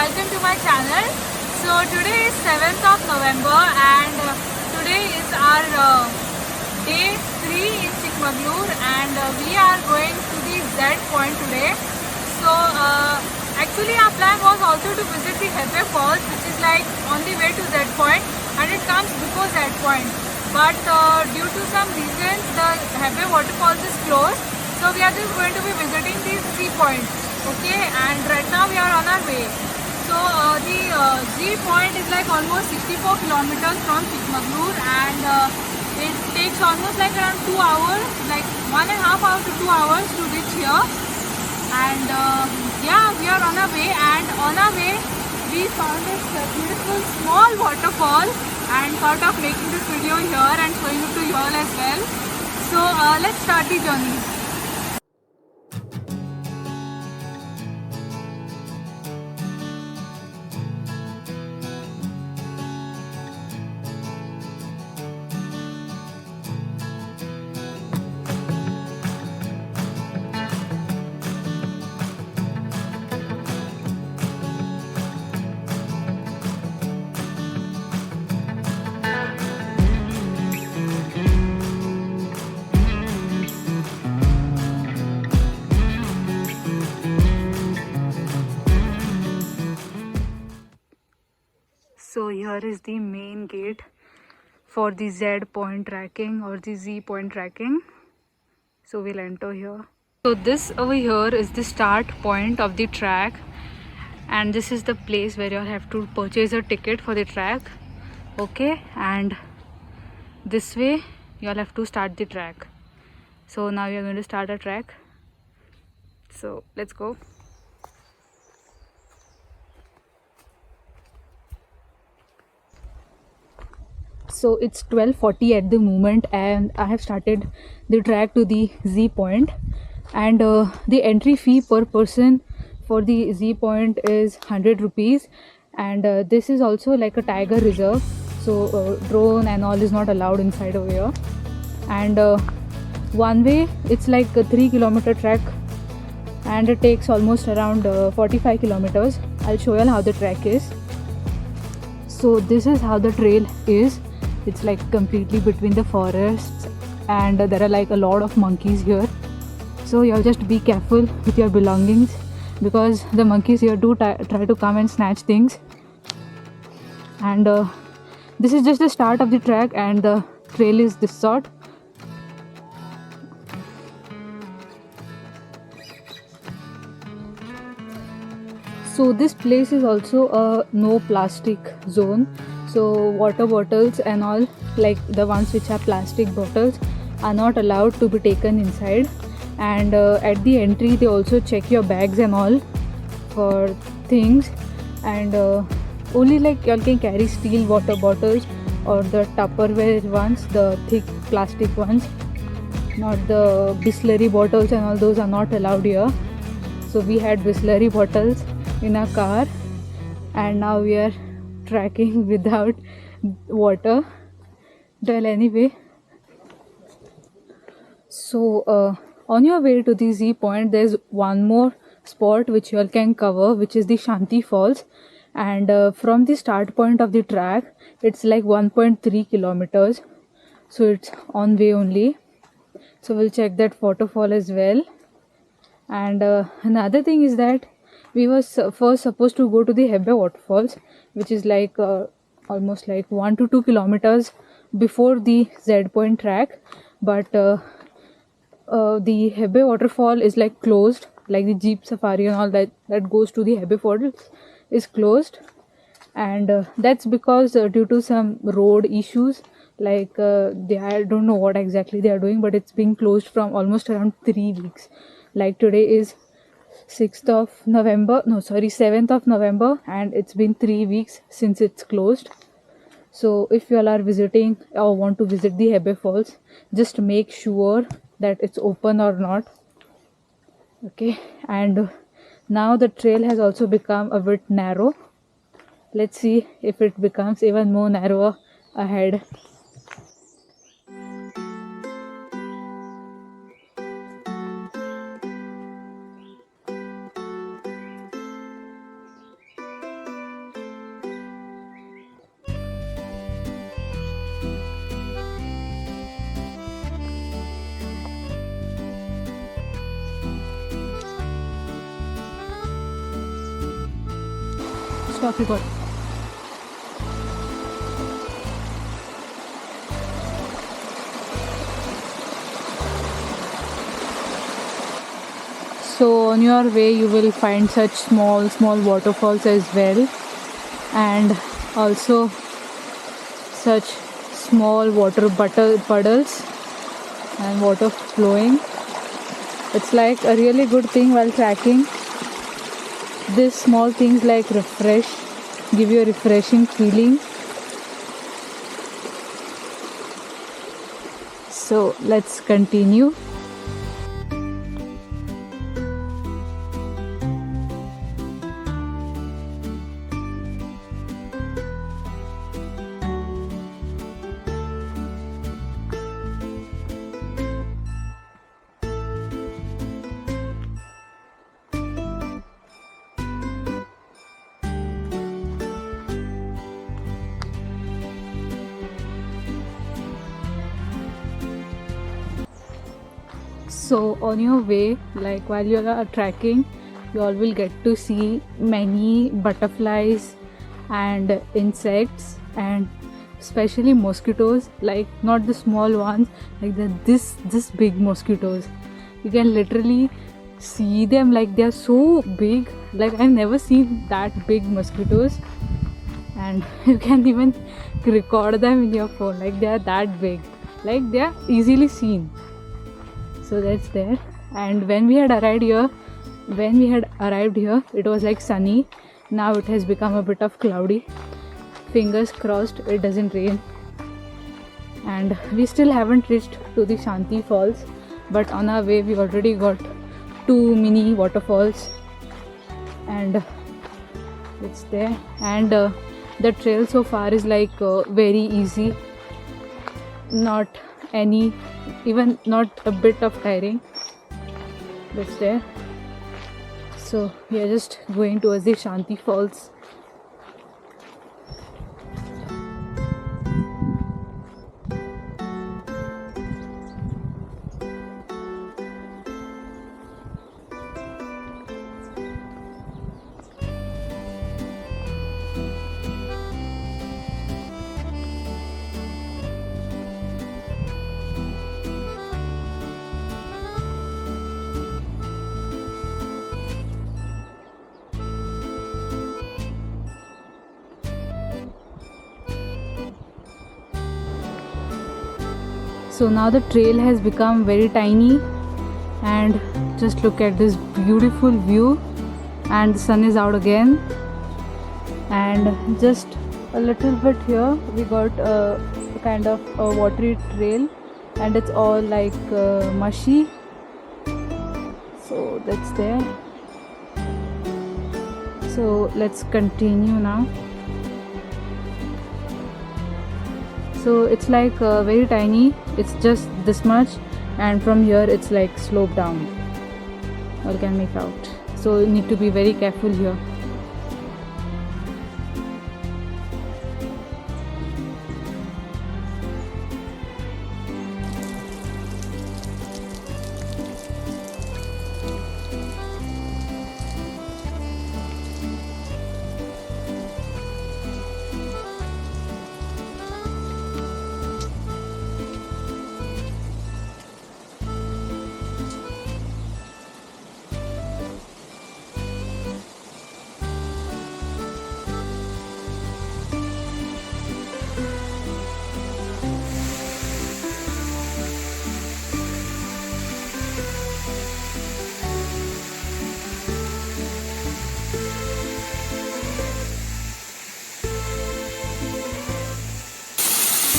welcome to my channel. So today is 7th of November and today is our day 3 in Chikmagalur and we are going to the Z point today. So actually our plan was also to visit the Hebbe Falls, which is like on the way to Z point and it comes before Z point. But due to some reasons the Hebbe waterfalls is closed. So we are just going to be visiting these 3 points. Okay, and right now we are on our way. So the Z point is like almost 64 kilometers from Chikmagalur and it takes almost like around 2 hours, like 1.5 hours to 2 hours to reach here. And yeah, we are on our way, and on our way we found this beautiful small waterfall and thought of making this video here and showing it to you all as well. So let's start the journey. So here is the main gate for the Z point tracking or the Z point tracking. So we'll enter here. So this over here is the start point of the track, and this is the place where you have to purchase a ticket for the track. Okay, and this way you'll have to start the track. So now we are going to start a track. So let's go. So it's 12:40 at the moment and I have started the track to the Z point, and the entry fee per person for the Z point is 100 rupees, and this is also like a tiger reserve, so drone and all is not allowed inside over here. And one way it's like a 3-kilometer track and it takes almost around 45 kilometers. I'll show you how the track is. So this is how the trail is. It's like completely between the forests and there are like a lot of monkeys here. So you'll just be careful with your belongings because the monkeys here do try to come and snatch things. And this is just the start of the track and the trail is this sort. So this place is also a no plastic zone. So water bottles and all, like the ones which are plastic bottles, are not allowed to be taken inside. And at the entry they also check your bags and all for things, and only like you can carry steel water bottles or the Tupperware ones, the thick plastic ones, not the Bisleri bottles, and all those are not allowed here. So we had Bisleri bottles in our car and now we are trekking without water. Well, anyway, so on your way to the Z point there's one more spot which you all can cover, which is the Shanti Falls, and from the start point of the track it's like 1.3 kilometers, so it's on way only. So we'll check that waterfall as well. And another thing is that we were first supposed to go to the Hebbe waterfalls, which is like almost like 1 to 2 kilometers before the Z point track, but the Hebbe waterfall is like closed, like the jeep safari and all that goes to the Hebbe falls is closed, and that's because due to some road issues, like I don't know what exactly they are doing, but it's being closed from almost around 3 weeks. Like today is 7th of November and it's been 3 weeks since it's closed. So if you all are visiting or want to visit the Hebbe Falls, just make sure that it's open or not. Okay, and now the trail has also become a bit narrow. Let's see if it becomes even more narrower ahead. Stop recording. So on your way you will find such small waterfalls as well, and also such small water puddles and water flowing. It's like a really good thing while trekking. These small things like give you a refreshing feeling. So let's continue. So on your way, like while you are trekking, you all will get to see many butterflies and insects, and especially mosquitoes, like not the small ones, like this big mosquitoes. You can literally see them, like they are so big. Like I've never seen that big mosquitoes, and you can even record them in your phone, like they are that big, like they are easily seen. So that's there. And when we had arrived here, it was like sunny. Now it has become a bit of cloudy. Fingers crossed it doesn't rain. And we still haven't reached to the Shanti Falls, but on our way we already got 2 mini waterfalls, and it's there. And the trail so far is like very easy, not a bit of tiring. That's there. So we are just going towards the Shanti Falls. So now the trail has become very tiny, and just look at this beautiful view, and the sun is out again. And just a little bit here we got a kind of a watery trail, and it's all like mushy. So that's there. So let's continue now. So it's like very tiny, it's just this much, and from here it's like sloped down. All can make out. So you need to be very careful here.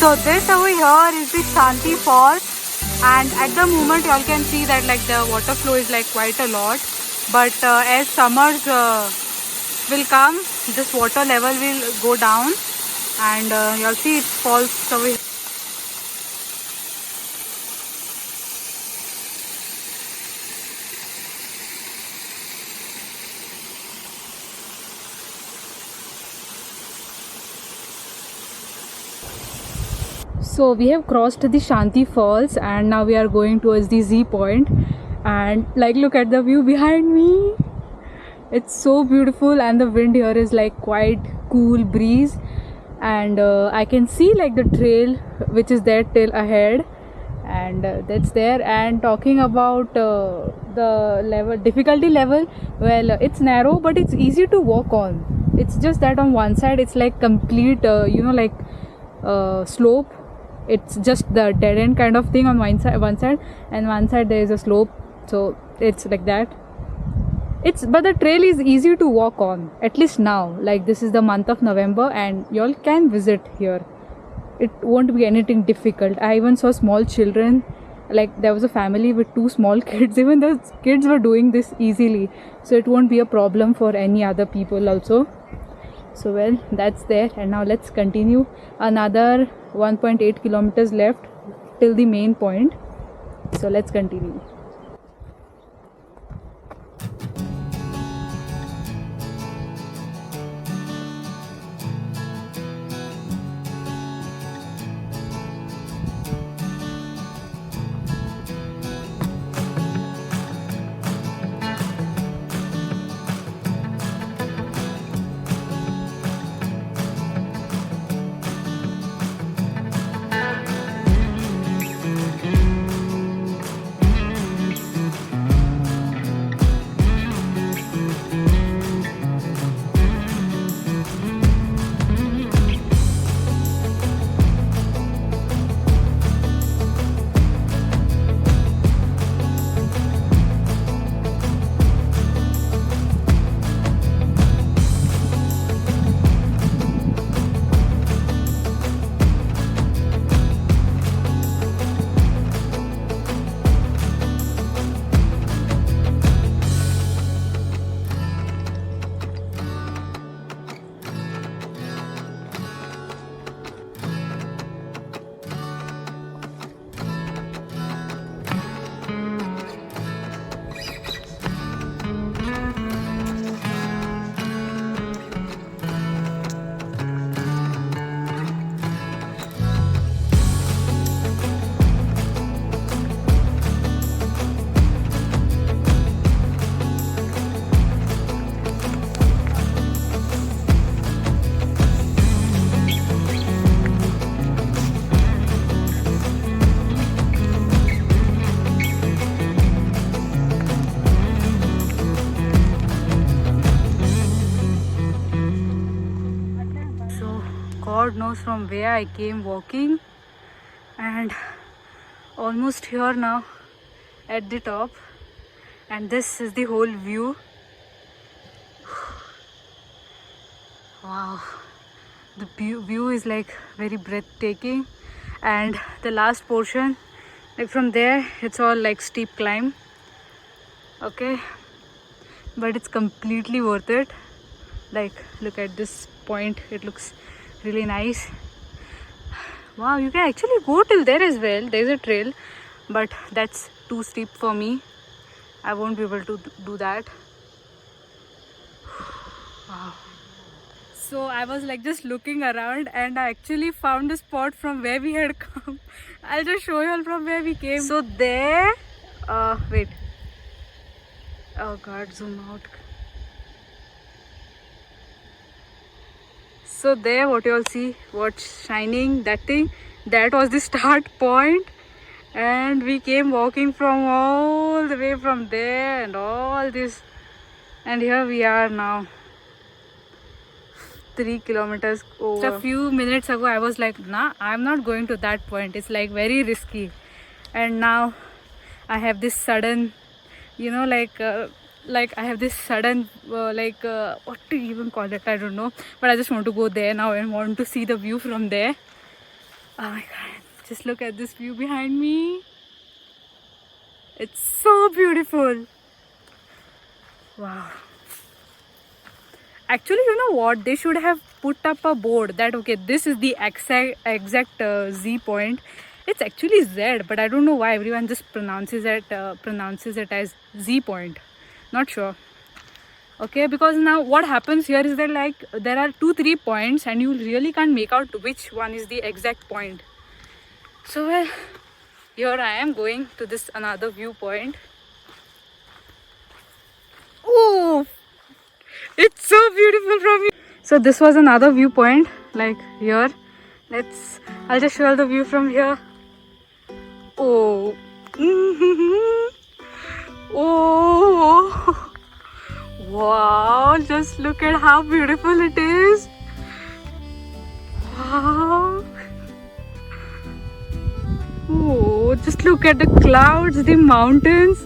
So this over here is the Shanti Falls, and at the moment you all can see that like the water flow is like quite a lot, but as summers will come, this water level will go down, and you all see it falls away. So we have crossed the Shanti Falls, and now we are going towards the Z point, and like look at the view behind me. It's so beautiful, and the wind here is like quite cool breeze, and I can see like the trail which is there till ahead, and that's there. And talking about the level difficulty level, well, it's narrow but it's easy to walk on. It's just that on one side it's like complete like slope. It's just the dead end kind of thing on one side, and one side there is a slope, so it's like that. But the trail is easy to walk on, at least now. Like, this is the month of November and y'all can visit here. It won't be anything difficult. I even saw small children, like there was a family with 2 small kids. Even the kids were doing this easily, so it won't be a problem for any other people also. So well, that's there. And now let's continue. Another 1.8 kilometers left till the main point, so let's continue. God knows from where I came walking, and almost here now at the top, and this is the whole view. Wow, the view is like very breathtaking, and the last portion, like from there it's all like steep climb, okay, but it's completely worth it. Like, look at this point, it looks really nice. Wow, you can actually go till there as well. There's a trail, but that's too steep for me. I won't be able to do that. Wow. So I was like just looking around, and I actually found the spot from where we had come. I'll just show you all from where we came. So there, wait. Oh God, zoom out. So there, what you all see, what's shining, that thing, that was the start point, and we came walking from all the way from there and all this, and here we are now, 3 kilometers over. Just a few minutes ago I was like, nah, I'm not going to that point, it's like very risky. And now I have this sudden, like I have this sudden what to even call it, I don't know, but I just want to go there now and want to see the view from there. Oh my God, just look at this view behind me, it's so beautiful. Wow. Actually, you know what, they should have put up a board that, okay, this is the exact Z point. It's actually Z, but I don't know why everyone just pronounces it as Z point. Not sure. Okay, because now what happens here is that, like, there are 2-3 points and you really can't make out which one is the exact point. So well, here I am going to this another viewpoint. Oh, It's so beautiful from here. So this was another viewpoint, like here. I'll just show you the view from here. Oh. Oh. Wow, just look at how beautiful it is. Wow. Oh, just look at the clouds, the mountains.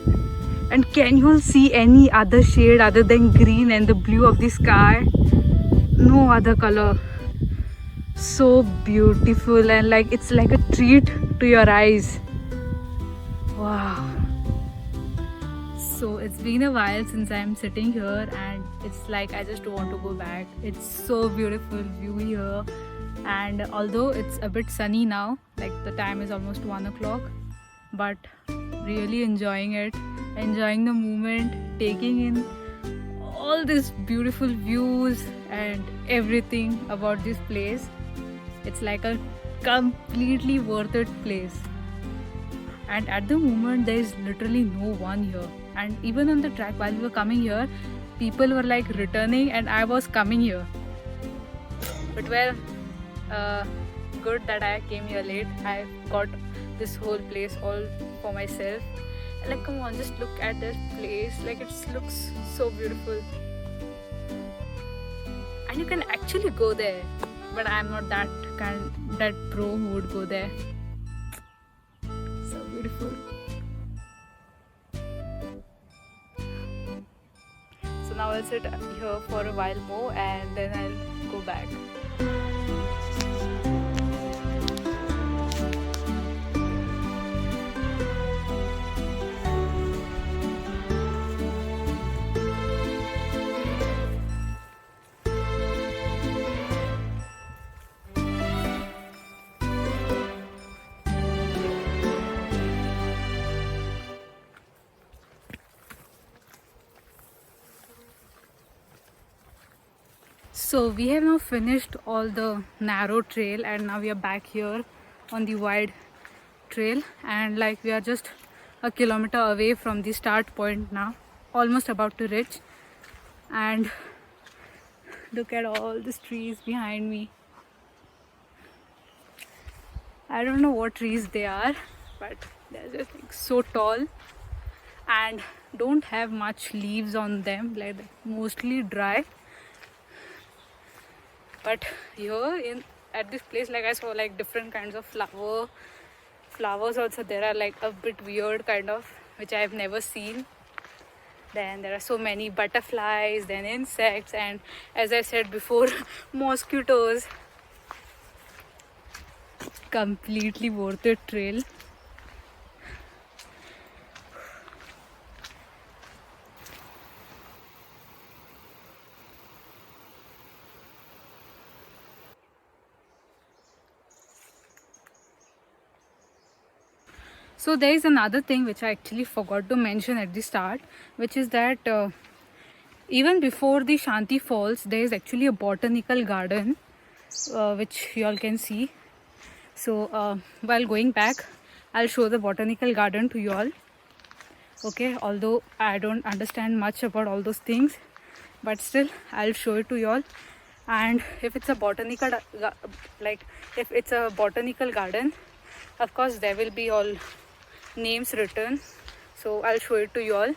And can you all see any other shade other than green and the blue of the sky? No other color. So beautiful, and like it's like a treat to your eyes. Wow. So it's been a while since I'm sitting here, and it's like I just want to go back. It's so beautiful view here, and although it's a bit sunny now, like the time is almost 1 o'clock, but really enjoying it, enjoying the moment, taking in all these beautiful views and everything about this place. It's like a completely worth it place. And at the moment there is literally no one here, and even on the track while we were coming here, people were like returning and I was coming here. But well, good that I came here late. I got this whole place all for myself. Like, come on, just look at this place. Like, it looks so beautiful, and you can actually go there, but I'm not that pro who would go there. So beautiful. So now I'll sit here for a while more and then I'll go back. So we have now finished all the narrow trail, and now we are back here on the wide trail, and like we are just a kilometer away from the start point now, almost about to reach. And look at all these trees behind me. I don't know what trees they are, but they're just like so tall and don't have much leaves on them, like mostly dry. But here at this place, like I saw like different kinds of flowers also. There are like a bit weird kind of, which I have never seen. Then there are so many butterflies, then insects, and as I said before, mosquitoes. Completely worth it trail. So there is another thing which I actually forgot to mention at the start, which is that even before the Shanti Falls, there is actually a botanical garden, which you all can see. So while going back, I'll show the botanical garden to you all. Okay, although I don't understand much about all those things, but still I'll show it to you all. And if it's a botanical garden, of course there will be all names written, so I'll show it to you all.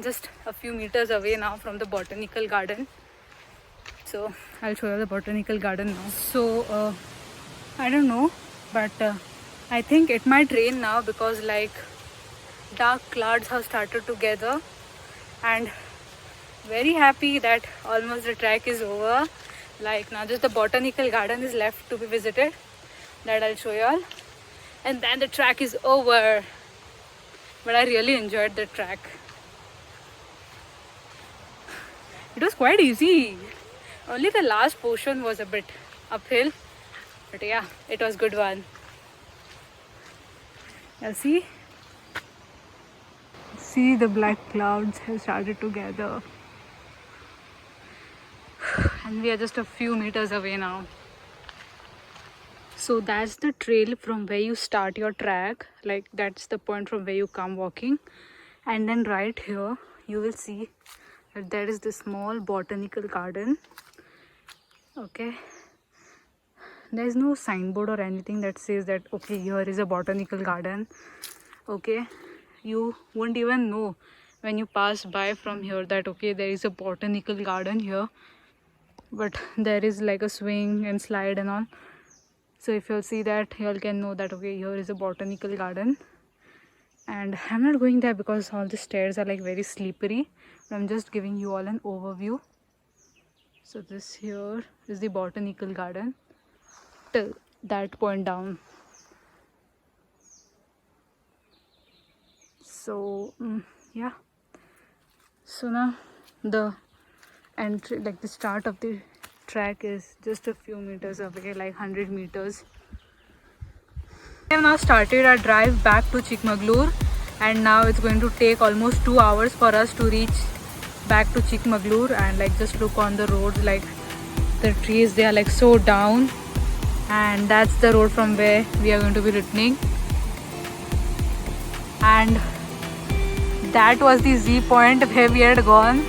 Just a few meters away now from the botanical garden, so I'll show you the botanical garden now. So I don't know, but I think it might rain now, because like dark clouds have started to gather, and very happy that almost the trek is over. Like now just the botanical garden is left to be visited, that I'll show you all, and then the track is over. But I really enjoyed the track. It was quite easy, only the last portion was a bit uphill, but yeah, it was good one. You'll see the black clouds have started to gather, and we are just a few meters away now. So that's the trail from where you start your track, like that's the point from where you come walking, and then right here you will see There is this small botanical garden. Okay, there is no signboard or anything that says that okay, here is a botanical garden. Okay, you won't even know when you pass by from here that okay, there is a botanical garden here, but there is like a swing and slide and all. So if you'll see that, you'll can know that okay, here is a botanical garden. And I'm not going there because all the stairs are like very slippery, but I'm just giving you all an overview. So this here is the botanical garden till that point down. So yeah, so now the entry, like the start of the track, is just a few meters away, like 100 meters. We have now started our drive back to Chikmagalur, and now it's going to take almost 2 hours for us to reach back to Chikmagalur. And like just look on the road, like the trees, they are like so down, and that's the road from where we are going to be returning. And that was the Z point where we had gone.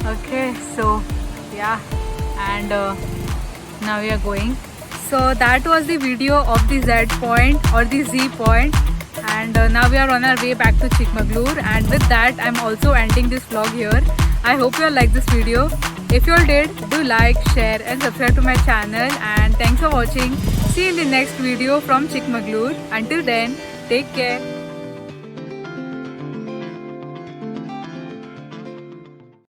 Okay, so yeah, and now we are going. So that was the video of the Z point or the Z point, and now we are on our way back to Chikmagalur. And with that, I'm also ending this vlog here. I hope you all liked this video. If you all did, do like, share and subscribe to my channel, and thanks for watching. See you in the next video from Chikmagalur. Until then, take care.